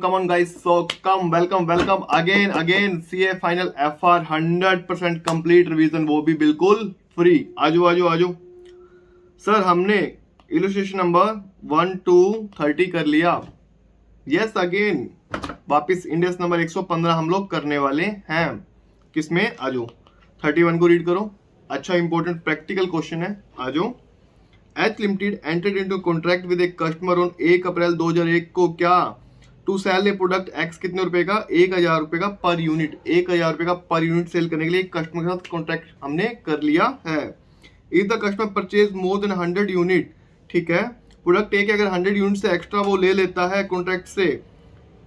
come on guys, so welcome again CA final FR 100% complete revision, वो भी बिल्कुल free. आजो सर, हमने इलस्ट्रेशन नंबर 1 to 30 कर लिया। यस अगेन वापिस इंडेक्स नंबर 115 हम लोग करने वाले हैं। किसमें? आजो 31 को रीड करो। अच्छा इंपॉर्टेंट प्रैक्टिकल क्वेश्चन है। आजो H limited entered into contract with a customer on 1 अप्रैल 2001 को क्या to sell a product X कितने रुपए का? 1000 रुपए का पर यूनिट। 1000 रुपए का पर यूनिट सेल करने के लिए कस्टमर के साथ कॉन्ट्रैक्ट हमने कर लिया है। If the customer purchase more than 100 unit, ठीक है, प्रोडक्ट ए के अगर 100 यूनिट से एक्स्ट्रा वो ले लेता है कॉन्ट्रैक्ट से,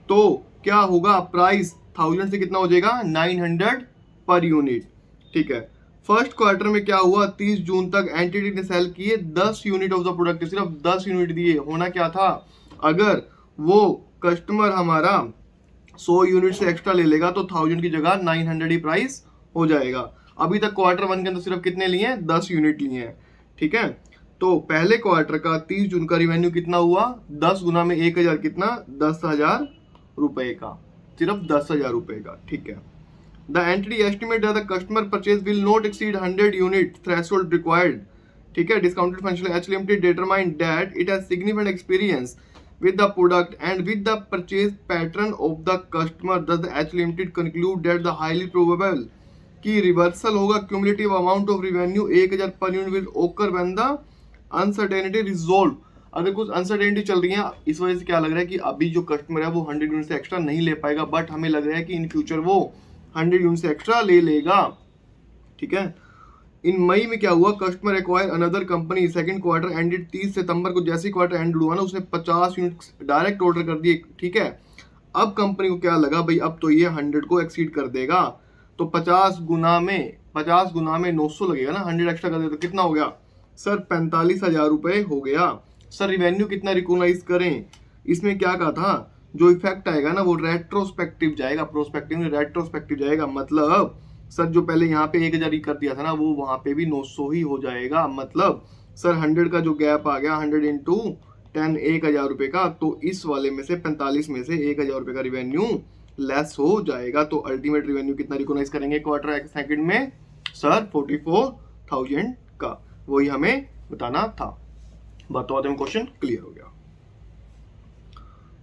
तो क्या होगा? प्राइस 1000 से कितना हो जाएगा? 900 पर यूनिट। ठीक है, फर्स्ट क्वार्टर में क्या हुआ? 30 जून तक एंटिटी ने सेल किए 10 यूनिट ऑफ द प्रोडक्ट, सिर्फ 10 यूनिट दिए। होना क्या था? अगर वो कस्टमर हमारा 100 यूनिट से एक्स्ट्रा ले लेगा तो 1000 की जगह 900 ही प्राइस हो जाएगा। अभी तक क्वार्टर 1 के अंदर सिर्फ कितने लिए हैं? 10 यूनिट लिए हैं। ठीक है, तो पहले क्वार्टर का 30 जून का रिवेन्यू कितना हुआ? 10 गुना में 1000 कितना? 10,000 रुपए का, सिर्फ 10,000 रुपए का। ठीक है, the entity estimate that the customer purchase will not exceed 100 unit threshold required, ठीक है, discounted financial H limited determined that it has significant experience with the product and with the purchase pattern of the customer, thus the H limited conclude that the highly probable कि reversal होगा cumulative amount of revenue 1000 per unit will occur when the uncertainty resolved। अगर कुछ uncertainty चल रही है, इस वजह से क्या लग रहा है कि अभी जो कस्टमर है वो 100 यूनिट से एक्स्ट्रा नहीं ले पाएगा, बट हमें लग रहा है कि इन फ्यूचर वो 100 यूनिट से एक्स्ट्रा ले लेगा। ठीक है, इन मई में क्या हुआ? Customer acquire another company, second quarter ended 30 सितंबर को, जैसे क्वार्टर एंड हुआ ना, उसने 50 यूनिट डायरेक्ट ऑर्डर कर दिए। ठीक है, अब कंपनी को क्या लगा, भाई अब तो ये 100 को एक्सीड कर देगा, तो 50 गुना में 900 लगेगा ना, 100 एक्स्ट्रा कर दे तो कितना हो गया सर? 45,000 रुपए हो गया। सर रिवेन्यू कितना रिकॉग्नाइज करें? इसमें क्या कहा था? जो इफेक्ट आएगा ना वो रेट्रोस्पेक्टिव जाएगा, प्रोस्पेक्टिव में रेट्रोस्पेक्टिव जाएगा। मतलब सर जो पहले यहाँ पे 1000 ही कर दिया था ना, वो वहां पे भी 900 ही हो जाएगा। मतलब सर 100 का जो गैप आ गया, 100 इंटू 10 1000 रुपए का, तो इस वाले में से 45 में से 1000 रुपए का रिवेन्यू लेस हो जाएगा। तो अल्टीमेट रिवेन्यू कितना रिकॉग्नाइज करेंगे क्वार्टर सेकंड में? सर 44,000 का। वही हमें बताना था। बताओ तो क्वेश्चन क्लियर हो गया।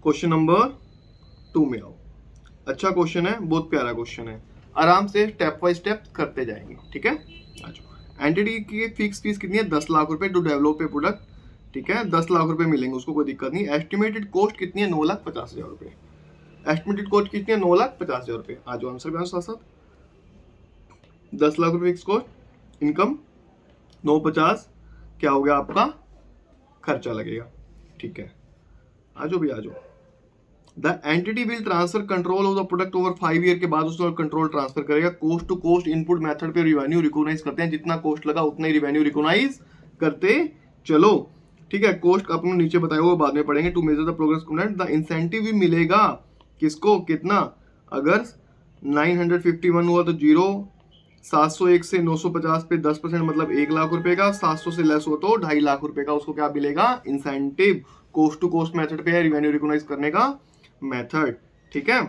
क्वेश्चन नंबर 2 में आओ। अच्छा क्वेश्चन है, बहुत प्यारा क्वेश्चन है, आराम से स्टेप बाय स्टेप करते जाएंगे। ठीक है, एंटिटी की फिक्स फीस कितनी है? 10 लाख रुपए टू डेवलप ए प्रोडक्ट। ठीक है, 10 लाख रुपए मिलेंगे उसको, कोई दिक्कत नहीं। एस्टिमेटेड कॉस्ट कितनी है? 9,50,000 रुपए। एस्टिमेटेड कॉस्ट कितनी है? 9,50,000 रुपए। आ जाओ आंसर पे साथ 10 लाख रुपए फिक्स कॉस्ट, इनकम 950, क्या हो गया आपका? खर्चा लगेगा। ठीक है, आ जाओ भी आ जाओ। The entity will transfer control of the product over 5 year के बाद उसको कंट्रोल ट्रांसफर करेगा। Cost to cost input method पे रिवेन्यू रिकॉग्नाइज करते हैं, जितना कोस्ट लगा उतना ही रिवेन्यू रिकॉग्नाइज करते चलो। ठीक है, कोस्ट अपने नीचे बताया हुआ बाद में पढ़ेंगे। To measure the progress component, the incentive भी मिलेगा किसको? कितना? अगर 951 हुआ तो 0, 701 से 950 पे 10% मतलब 1 लाख रुपए का, 700 से लेस हो तो 2.5 लाख रुपए का, उसको क्या मिलेगा? Incentive. Cost to cost method पे है रिवेन्यू रिकॉग्नाइज करने का मेथड। ठीक है,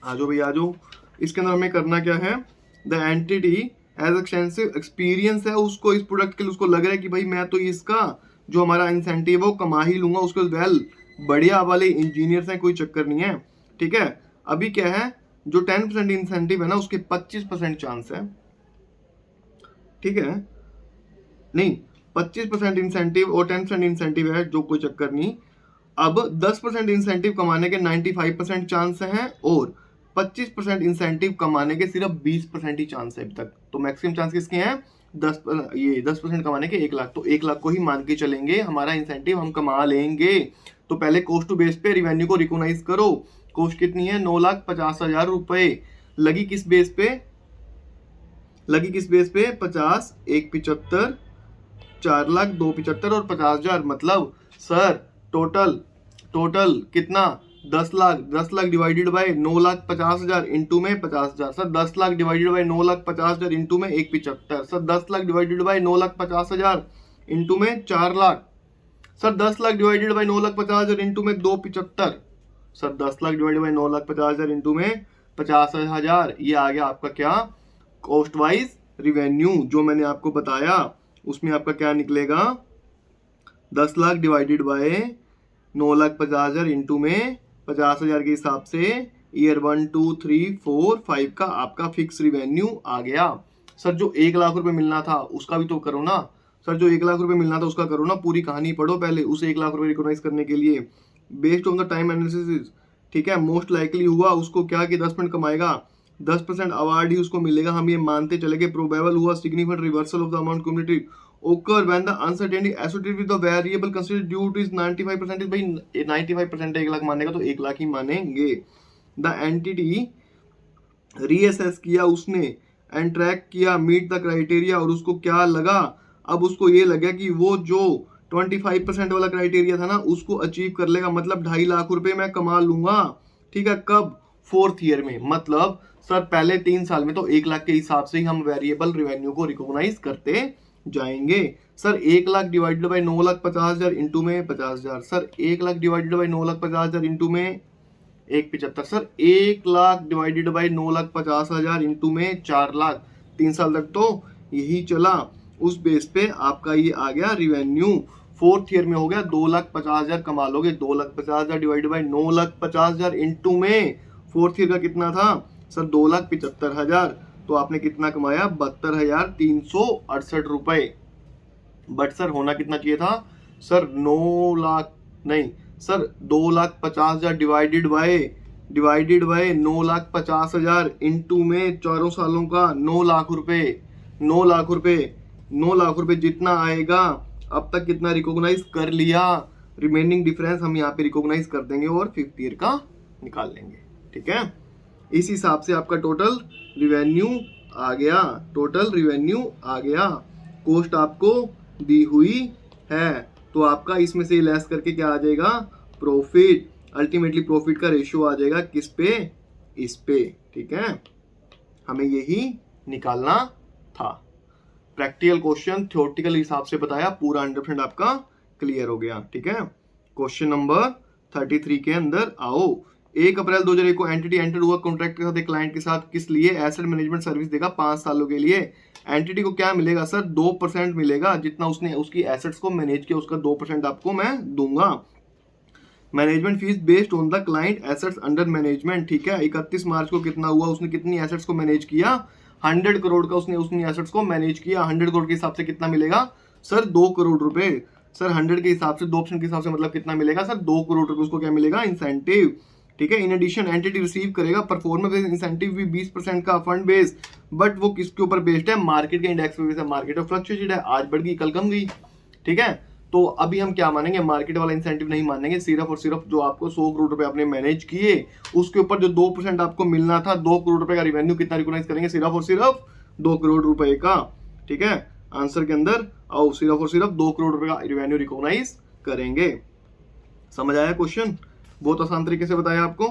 आजो भाई आजो। इसके अंदर हमें करना क्या है? The entity has extensive experience है उसको इस प्रोडक्ट के लिए, उसको लग रहा है कि भाई मैं तो इसका जो हमारा इंसेंटिव है वो कमा ही लूंगा। उसके वेल बढ़िया वाले इंजीनियर्स हैं, कोई चक्कर नहीं है। ठीक है, अभी क्या है, जो 10% इंसेंटिव है ना उसके 25% चांस है। ठीक है, नहीं 25% इंसेंटिव और 10% इंसेंटिव है, जो कोई चक्कर नहीं। अब 10% इंसेंटिव कमाने के 95% चांस हैं और 25% इंसेंटिव कमाने के सिर्फ 20% ही चांस है अभी तक। तो मैक्सिमम चांस किसके हैं? 10% कमाने के 1 लाख, तो 1 लाख को ही मान के चलेंगे हमारा इंसेंटिव हम कमा लेंगे। तो पहले कोस्ट टू बेस पे रिवेन्यू को रिकॉग्नाइज करो। कोस्ट कितनी है? 9,50,000 रुपए। लगी किस बेस पे? 50, 1 75, 4 लाख, 2 75 और 50,000। मतलब सर टोटल कितना? 10 लाख डिवाइडेड बाय 9,50,000 इंटू में 50,000। Sir 10 lakh divided by 9,50,000 into में 1 75। Sir 10 lakh divided by 9,50,000 into में 4 lakh. Sir 10 lakh divided by 9,50,000 into में 2 75। Sir 10 lakh divided by 9,50,000 into में 50,000, ये आ गया आपका क्या, कॉस्ट वाइज रिवेन्यू जो मैंने आपको बताया, उसमें आपका क्या निकलेगा, 10 लाख डिवाइडेड बाय 9,50,000 इंटू में 50,000 के हिसाब से ईयर 1 2 3 4 5 का आपका फिक्स रिवेन्यू आ गया। सर जो 1 लाख रुपए मिलना था उसका भी तो करो ना, सर जो 1 लाख रुपए मिलना था उसका करो ना, पूरी कहानी पढ़ो पहले उस 1 लाख रुपए रिकॉग्नाइज करने के लिए। Based on the time analysis, ठीक है, मोस्ट लाइकली हुआ उसको क्या कि 10% कमाएगा, 10% अवार्ड ही उसको मिलेगा, हम ये मानते चले गए। प्रोबेबल हुआ significant reversal of the amount community occur when the uncertainty associated with the variable considered due to is 95% भाई 95% 1 लाख मानेगा तो 1 लाख ही मानेंगे। द एंटिटी रीअसेस किया उसने एंड ट्रैक किया मीट द क्राइटेरिया, और उसको क्या लगा, अब उसको ये लगा कि वो जो 25% वाला क्राइटेरिया था ना उसको अचीव कर लेगा, मतलब 2.5 लाख रुपए मैं कमा लूंगा। ठीक है, कब, 4th ईयर में, मतलब सर पहले 3 साल में तो 1 लाख के हिसाब से ही हम वेरिएबल रिवेन्यू को रिकॉग्नाइज करते जाएंगे। Sir 1 lakh divided by 9,50,000 into में 50,000, sir 1 lakh divided by 9,50,000 into में 1,75, sir 1 lakh divided by 9,50,000 into में 4 लाख, 3 साल तक तो यही चला। उस बेस पे आपका ये आ गया रिवेन्यू। 4th ईयर में हो गया 2,50,000 कमा लोगे, 2,50,000 डिवाइडेड बाई 9,50,000 इंटू में 4th ईयर का कितना था सर 2,75,000, तो आपने कितना कमाया 72,368 रुपए। बट सर होना कितना चाहिए था सर 9 लाख नहीं सर 2,50,000 डिवाइडेड बाय 9,50,000 इंटू में 4 सालों का 9 लाख रुपए, 9 लाख रुपए, 9 लाख रुपए जितना आएगा अब तक कितना रिकॉग्नाइज कर लिया, रिमेनिंग डिफरेंस हम यहाँ पे रिकॉग्नाइज कर देंगे और 5th ईयर का निकाल लेंगे। ठीक है, इस हिसाब से आपका टोटल रिवेन्यू आ गया, टोटल रिवेन्यू आ गया। कॉस्ट आपको दी हुई है तो आपका इसमें से लेस करके क्या आ जाएगा, प्रॉफिट। अल्टीमेटली प्रॉफिट का रेशियो आ जाएगा किस पे, इस पे। ठीक है, हमें यही निकालना था। प्रैक्टिकल क्वेश्चन थ्योरेटिकल हिसाब से बताया, पूरा 100% आपका क्लियर हो गया। ठीक है, क्वेश्चन नंबर 33 के अंदर आओ। 1 अप्रैल 2001 को एंटिटी एंटर हुआ कॉन्ट्रैक्ट के साथ एक क्लाइंट के साथ, किस लिए, एसेट मैनेजमेंट सर्विस देगा 5 सालों के लिए। एंटिटी को क्या मिलेगा सर 2% मिलेगा, जितना उसने उसकी एसेट्स को मैनेज किया उसका 2% आपको मैं दूंगा। Management fees based on the client assets under management. ठीक है, 31 मार्च को कितना हुआ, उसने कितनी एसेट्स को मैनेज किया, 100 करोड़ का उसने एसेट्स को मैनेज किया। 100 करोड़ के हिसाब से कितना मिलेगा सर 2 करोड़ रुपए। सर 100 के हिसाब से 2% के हिसाब से मतलब कितना मिलेगा सर 2 करोड़ रुपए, उसको क्या मिलेगा, इंसेंटिव। ठीक है, इन एडिशन एंटिटी रिसीव करेगा परफॉर्मेंस बेस्ड इंसेंटिव भी 20% का फंड बेस्ड, बट वो किसके ऊपर बेस्ड है, मार्केट के इंडेक्स पे बेस्ड है। मार्केट ऑफ फ्लक्चुएटेड है, आज बढ़ गई कल कम गई। ठीक है, तो अभी हम क्या मानेंगे, मार्केट वाला इंसेंटिव नहीं मानेंगे, सिर्फ और सिर्फ जो आपको 100 करोड़ रुपए आपने मैनेज किए उसके ऊपर जो 2% आपको मिलना था, 2 करोड़ रुपए का रिवेन्यू कितना रिकॉग्नाइज करेंगे, सिर्फ और सिर्फ 2 करोड़ रुपए का। ठीक है, आंसर के अंदर आओ, सिर्फ और सिर्फ 2 करोड़ रुपए का रिवेन्यू रिकॉग्नाइज करेंगे। समझ आया क्वेश्चन, बहुत आसान तरीके से बताया आपको,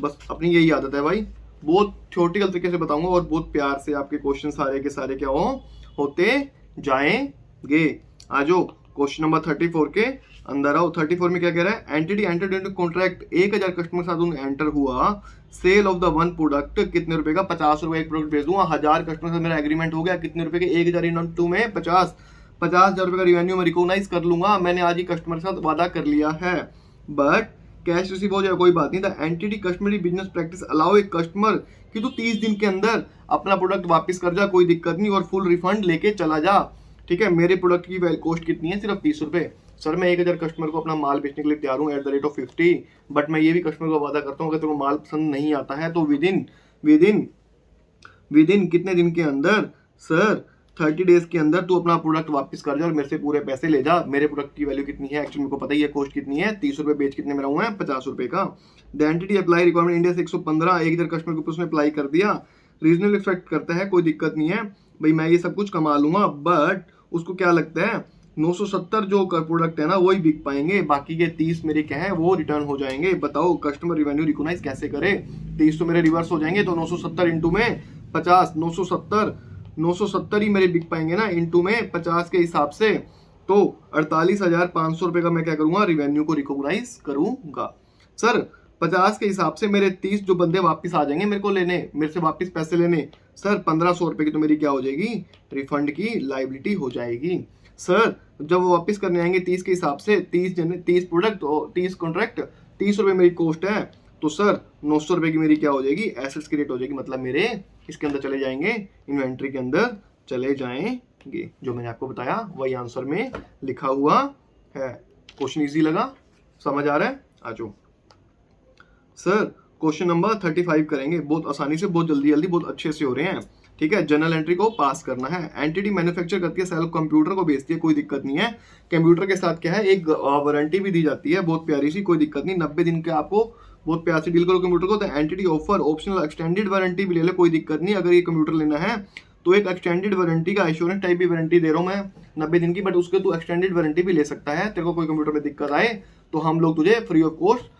बस अपनी यही आदत है भाई, बहुत थ्योरेटिकल तरीके से बताऊंगा और बहुत प्यार से आपके क्वेश्चन सारे के सारे क्या होते जाएंगे। आज क्वेश्चन नंबर 34 के अंदर आओ। 34 में क्या कह रहा है, entity entered into contract, 1000 customer के साथ उन्हें एंटर हुआ, sale of the one product, कितने रुपए का, 50 रुपए एक प्रोडक्ट बेच दूंगा। 1000 कस्टमर से मेरा एग्रीमेंट हो गया, कितने रुपए के, 1000 इंटू में 50,000 रुपए का रिवेन्यू मैं रिकॉग्नाइज कर लूंगा, मैंने आज ही कस्टमर के साथ वादा कर लिया है। बट कैश रिसीव हो जाए कोई बात नहीं, the entity customary business practice allow एक कस्टमर कि तू 30 दिन के अंदर अपना प्रोडक्ट वापस कर जा, कोई दिक्कत नहीं, और फुल रिफंड लेके चला जा। ठीक है, मेरे प्रोडक्ट की कॉस्ट कितनी है, सिर्फ 30 रुपए। सर मैं 1000 कस्टमर को अपना माल बेचने के लिए तैयार हूँ @50, बट मैं ये भी कस्टमर को वादा करता हूँ अगर तेरे को माल पसंद नहीं आता है तो विदिन कितने दिन के अंदर सर 30 डेज के अंदर तू अपना प्रोडक्ट वापस कर जा और मेरे से पूरे पैसे ले जा। मेरे प्रोडक्ट की वैल्यू कितनी है, एक्चुअली मेरे को पता ही है कॉस्ट कितनी है, 30 रुपए, बेच कितने में रहा है 50 रुपए का। The entity apply requirement India से 115, 1000 कस्टमर के ऊपर उसने अप्लाई कर दिया, रीजनल एक्सपेक्ट करता है, कोई दिक्कत नहीं है भाई, मैं ये सब कुछ कमा लूंगा। बट उसको क्या लगता है 970 जो प्रोडक्ट है ना वही बिक पाएंगे, बाकी के 30 मेरे क्या है वो रिटर्न हो जाएंगे। बताओ कस्टमर रिवेन्यू रिकॉग्नाइज कैसे करे, 30 तो मेरे रिवर्स हो जाएंगे, तो 970 इंटू में 50, 970 ही मेरे बिक पाएंगे ना, इंटू में 50 के हिसाब से, तो 48,500 रुपए का मैं क्या करूंगा, रिवेन्यू को रिकॉग्नाइज करूंगा। सर 50 के हिसाब से मेरे 30 जो बंदे वापस आ जाएंगे मेरे को लेने, मेरे से वापस पैसे लेने। सर 1500 रुपये की तो मेरी क्या हो जाएगी, रिफंड की लाइबिलिटी हो जाएगी। सर जब वो वापस करने आएंगे 30 के हिसाब से, 30 प्रोडक्ट और 30 कॉन्ट्रैक्ट, 30 रुपये मेरी कॉस्ट है, तो सर 900 रुपये की मेरी क्या हो जाएगी, एसेट्स क्रिएट हो जाएगी। मतलब मेरे इसके अंदर चले जाएंगे, इन्वेंट्री के अंदर चले जाएंगे। जो मैंने आपको बताया वही आंसर में लिखा हुआ है। क्वेश्चन इजी लगा, समझ आ रहा है? आ जाओ सर। क्वेश्चन नंबर 35 करेंगे, बहुत आसानी से, बहुत जल्दी जल्दी, बहुत अच्छे से हो रहे हैं। ठीक है, जनरल एंट्री को पास करना है। एंटिटी मैन्युफैक्चर करती है, सेल्फ कंप्यूटर को बेचती है, कोई दिक्कत नहीं है। कंप्यूटर के साथ क्या है, एक वारंटी भी दी जाती है, बहुत प्यारी सी, कोई दिक्कत नहीं। 90 दिन के आपको बहुत प्यार से डील करो कंप्यूटर को। तो entity offer optional extended warranty भी ले ले, कोई दिक्कत नहीं। अगर ये कंप्यूटर लेना है तो एक एक्सटेंडेड वारंटी का एश्योरेंस टाइप भी वारंटी दे रहा हूँ मैं 90 दिन की, बट उसके तू एक्सटेंडेड वारंटी भी ले सकता है। तेरे को कोई कंप्यूटर में दिक्कत आए तो हम लोग तुझे फ्री ऑफ कॉस्ट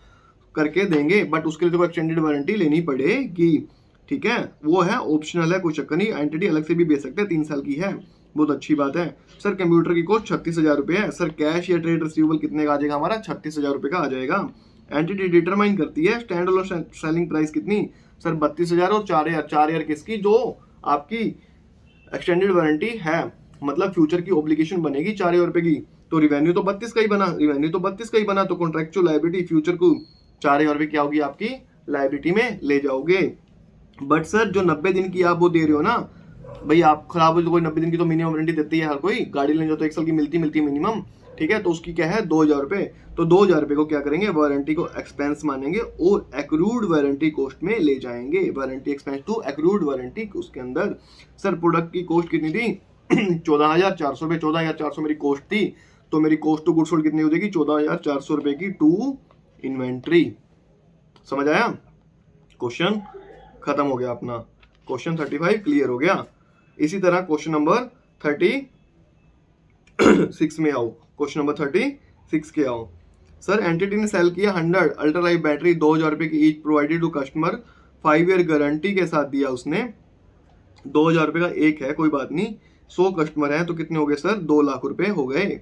करके देंगे, बट उसके लिए तो एक्सटेंडेड वारंटी लेनी पड़ेगी। ठीक है, वो है ऑप्शनल है, कोई चक्कर नहीं। एंटिटी अलग से भी बेच सकते हैं, 3 साल की है, बहुत अच्छी बात है। सर कंप्यूटर की कॉस्ट 36,000 रुपये है। सर कैश या ट्रेड रिसीवेबल कितने का आ जाएगा हमारा, 36,000 रुपये का आ जाएगा। एंटिटी डिटरमाइन करती है स्टैंड अलोन सेलिंग प्राइस कितनी, सर 32,000 और 4,000। 4,000 किसकी, जो आपकी एक्सटेंडेड वारंटी है, मतलब फ्यूचर की ऑब्लिगेशन बनेगी 4,000 रुपये की। तो रिवेन्यू तो 32 का ही बना, रिवेन्यू तो 32 का ही बना, तो कॉन्ट्रेक्चुअल लायबिलिटी फ्यूचर को 4,000 रुपये क्या होगी, आपकी लायबिलिटी में ले जाओगे। बट सर जो 90 दिन की आप वो दे रहे हो ना भाई, आप खराब हो तो कोई 90 दिन की तो मिनिमम वारंटी देती है हर कोई, गाड़ी लेने जो तो 1 साल की मिलती मिनिमम। ठीक है, तो उसकी क्या है 2,000 रुपये। तो 2,000 रुपये को क्या करेंगे, वारंटी को एक्सपेंस मानेंगे और एक्रूड वारंटी कॉस्ट में ले जाएंगे। Warranty expense to accrued warranty उसके अंदर। सर प्रोडक्ट की कॉस्ट कितनी थी 14,400 रुपये, 14,400 मेरी कॉस्ट थी, तो मेरी कॉस्ट टू गुड्स सोल्ड कितनी हो जाएगी, 14,400 रुपये की टू इन्वेंट्री। समझ आया? क्वेश्चन खत्म हो गया अपना, क्वेश्चन 35 क्लियर हो गया। इसी तरह क्वेश्चन नंबर 36 में आओ, क्वेश्चन नंबर 36 के आओ। सर एंटिटी ने सेल किया 100 अल्ट्रा लाइफ बैटरी 2,000 रुपये की each, provided to customer, 5 year guarantee के साथ दिया उसने। 2,000 रुपये का एक है, कोई बात नहीं, 100 कस्टमर हैं तो कितने हो गए सर, 2 लाख रुपए हो गए।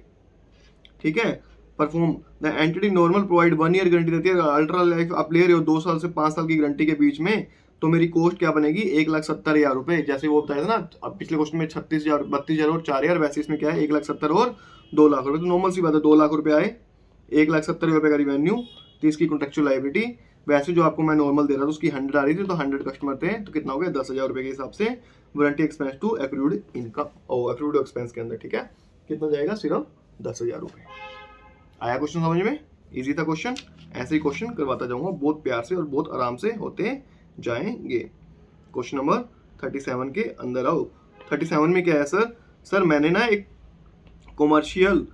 ठीक है, perform the entity normal provide 1 year guarantee देती है, अल्ट्रा लाइफ आप ले रहे हो 2 साल से 5 साल की गारंटी के बीच में, तो मेरी कॉस्ट क्या बनेगी 1,70,000 रुपये। जैसे वो बताया था ना, अब पिछले क्वेश्चन में 36,000, 32,000 और 4,000, वैसे इसमें क्या है 1,70,000 और 2 लाख रुपये। तो नॉर्मल सी बात है, 2 लाख रुपये आए, 1,70,000 रुपये का रिवेन्यू, 30 की कॉन्ट्रेक्चुअल लायबिलिटी। वैसे जो आपको मैं नॉर्मल दे रहा था उसकी 100 आ रही थी, तो 100 कस्टमर थे, तो कितना हो गया 10,000 रुपये के हिसाब से warranty expense to accrued income और एक्रूड एक्सपेंस के अंदर। ठीक है, कितना जाएगा, सिर्फ 10,000 रुपये। आया क्वेश्चन समझ में? इजी था क्वेश्चन, ऐसे ही क्वेश्चन करवाता जाऊंगा बहुत प्यार से और बहुत आराम से होते जाएंगे। क्वेश्चन नंबर 37 के अंदर आओ। 37 में क्या है सर मैंने ना एक कॉमर्शियल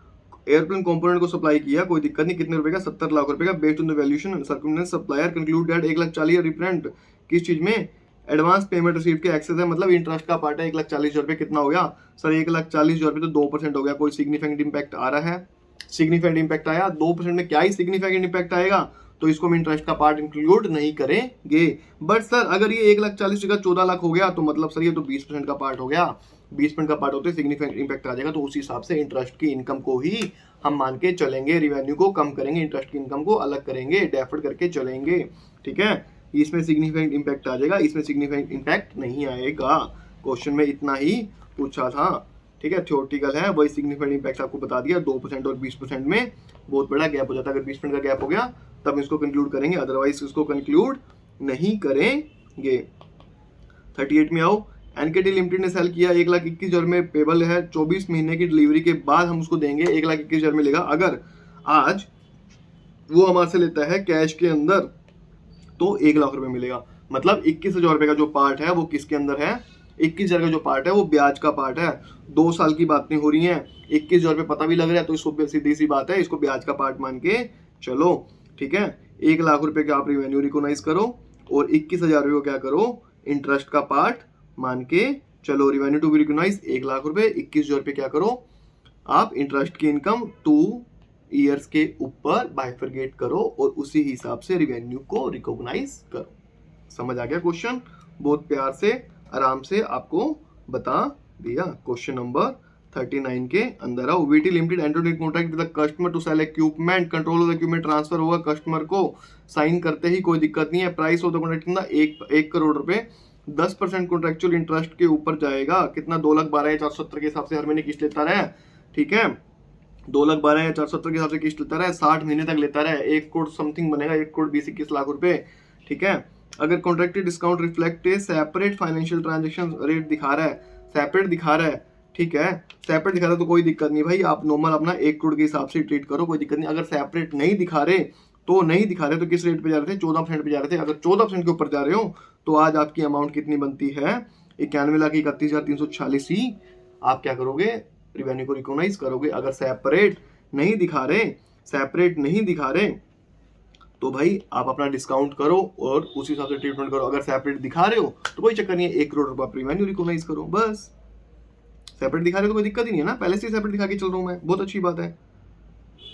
एयरप्लेन कंपोनेंट को सप्लाई किया, कोई दिक्कत नहीं, कितने रुपए का, 70 लाख रुपए का, based on the valuation circumstance supplier conclude that 1,40,000 refund किस चीज में, एडवांस पेमेंट रिसीव के एक्सेस है, मतलब इंटरेस्ट का पार्ट है। 1,40,000 रुपये कितना हो गया सर, 1,40,000 रुपये तो 2% हो गया, कोई सिग्निफिकेंट इंपैक्ट आ रहा है, सिग्निफिकेंट इंपैक्ट आया 2% में, क्या ही सिग्निफिकेंट इंपैक्ट आएगा, तो इसको हम इंटरेस्ट का पार्ट इंक्लूड नहीं करेंगे। बट सर अगर ये 1,40,000 का 14 लाख हो गया तो मतलब सर ये तो 20% का पार्ट हो गया, 20% का पार्ट होते हैं सिग्निफिकेंट इंपैक्ट आ जाएगा, तो उस हिसाब से इंटरेस्ट की इनकम को ही हम मान के चलेंगे, रिवेन्यू को कम करेंगे, इंटरेस्ट की इनकम को अलग करेंगे, डेफर्ड करके चलेंगे। ठीक है, इसमें सिग्निफिकेंट इंपैक्ट आ जाएगा, इसमें सिग्निफिकेंट इंपैक्ट नहीं आएगा। क्वेश्चन में इतना ही पूछा था। ठीक है, थ्योरेटिकल है, वही सिग्निफिकेंट इंपैक्ट आपको बता दिया, 2% और 20% में बहुत बड़ा गैप हो जाता है। अगर 20% का गैप हो गया तब इसको कंक्लूड करेंगे, अदरवाइज इसको कंक्लूड नहीं करेंगे। 38 में आओ। एनकेटी लिमिटेड ने सेल किया 1,21,000 में, पेबल है 24 महीने की डिलीवरी के बाद हम उसको देंगे, 1,21,000 मिलेगा। अगर आज वो हमारे से लेता है कैश के अंदर तो 1 लाख रुपए मिलेगा। मतलब 21,000 रुपये का जो पार्ट है वो किसके अंदर है, 21,000 का जो पार्ट है वो ब्याज का पार्ट है। 2 साल की बातें हो रही हैं, 21,000 रुपये पता भी लग रहा है, तो इसको सीधी सी बात है, इसको ब्याज का पार्ट मान के चलो। ठीक है, 1 लाख रुपए का आप रिवेन्यू रिकॉग्नाइज करो और 21,000 रुपये को क्या करो, इंटरेस्ट का पार्ट मान के चलो। Revenue to be recognise 1 lakh रुपए, 21,000 रुपये क्या करो आप, इंटरेस्ट की इनकम 2 ईयर्स के ऊपर बाइफरगेट करो और उसी हिसाब से रिवेन्यू को रिकॉग्नाइज करो। समझ आ गया क्वेश्चन? बहुत प्यार से आराम से आपको बता दिया। क्वेश्चन नंबर 39 के अंदर आओ। VT limited entered in contract with the customer to sell equipment, control of equipment transfer होगा कस्टमर को, साइन करते ही कोई दिक्कत नहीं है। प्राइस ऑफ द कॉन्ट्रैक्ट कितना, 1 करोड़ रुपए। 10% कॉन्ट्रेक्चुअल इंटरेस्ट के ऊपर जाएगा, कितना 2,12,470 के हिसाब से हर महीने किस्त लेता रहे, ठीक है, 2,12,470 के हिसाब से किस्त लेता रहे, 60 महीने तक लेता रहे, 1 करोड़ समथिंग बनेगा, 1 करोड़ 20-21 लाख रुपए, ठीक है। अगर contracted discount reflect separate financial transaction rate दिखा रहा है, सेपरेट दिखा रहा है, ठीक है, सेपरेट दिखा रहा है तो कोई दिक्कत नहीं भाई, आप नॉर्मल अपना 1 करोड़ के हिसाब से ट्रीट करो, कोई दिक्कत नहीं। अगर सेपरेट नहीं दिखा रहे तो किस रेट पे जा रहे थे, 14% पे जा रहे थे। अगर 14% के ऊपर जा रहे हो तो आज आपकी अमाउंट कितनी बनती है, 91,31,346 ही आप क्या करोगे, रिवेन्यू को रिकॉग्नाइज करोगे। अगर सेपरेट नहीं दिखा रहे तो भाई आप अपना डिस्काउंट करो और उसी हिसाब से ट्रीटमेंट करो। अगर सेपरेट दिखा रहे हो तो कोई चक्कर नहीं है, 1 करोड़ रुपया रिवेन्यू रिकॉग्नाइज करो, बस। सेपरेट दिखा रहे हो तो कोई दिक्कत ही नहीं है ना, पहले से सेपरेट दिखा के चल रहा हूं मैं, बहुत अच्छी बात है।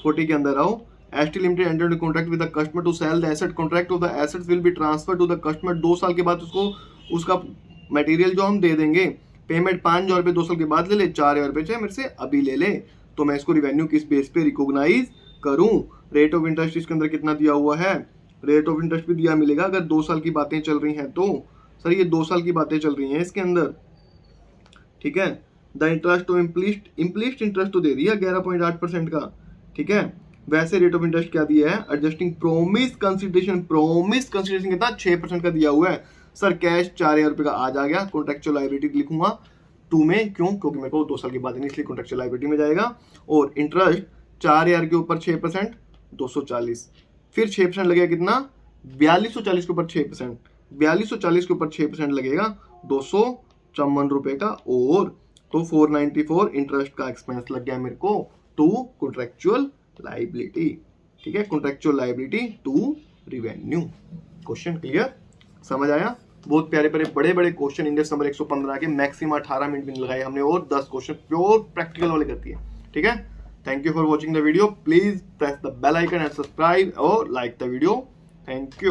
40 के अंदर आओ। ST limited entered in contract with the customer to sell the asset, contract of the assets will be transfer to the customer. 2 साल के बाद उसका मटेरियल जो हम दे देंगे, पेमेंट 5,000 रुपये 2 साल के बाद ले ले, 4,000 रुपये चाहे मेरे से अभी ले ले, तो मैं इसको रिवेन्यू किस बेस पे रिकॉग्नाइज करूं। रेट ऑफ इंटरेस्ट इसके अंदर कितना दिया हुआ है, रेट ऑफ इंटरेस्ट भी दिया मिलेगा। अगर 2 साल की बातें चल रही हैं तो सर ये 2 साल की बातें चल रही हैं इसके अंदर, ठीक है। द इंटरेस्ट तो इम्प्लिस्ट इंटरेस्ट तो दे दिया 11.8% का, ठीक है। वैसे रेट ऑफ इंटरेस्ट क्या दिया है, एडजस्टिंग प्रोमिस कंसिडरेशन कितना 6% का दिया हुआ है। सर कैश 4,000 रुपये का आज आ गया, कॉन्ट्रेक्चुअल लायबिलिटी लिखूंगा 2 में, क्यों, क्योंकि मेरे को 2 साल की बात नहीं, इसलिए कॉन्ट्रेक्चुअल लायबिलिटी में जाएगा। और इंटरेस्ट 4,000 के ऊपर 6%, 240, फिर 6% लगेगा कितना, 4,240 के ऊपर 6%, 4,240 के ऊपर 6% लगेगा 254 रुपये का, और तो 494 इंटरेस्ट का एक्सपेंस लग गया मेरे को टू कॉन्ट्रेक्चुअल लायबिलिटी, ठीक है, contractual liability to revenue. Question clear, समझ आया। बहुत प्यारे प्यारे बड़े बड़े क्वेश्चन इंडेक्स नंबर 115 के, मैक्सिमम 18 मिनट भी लगाए हमने, और 10 क्वेश्चन प्योर प्रैक्टिकल वाले करती है, ठीक है। Thank you for watching the video, please press the bell icon and subscribe और like the video, thank you.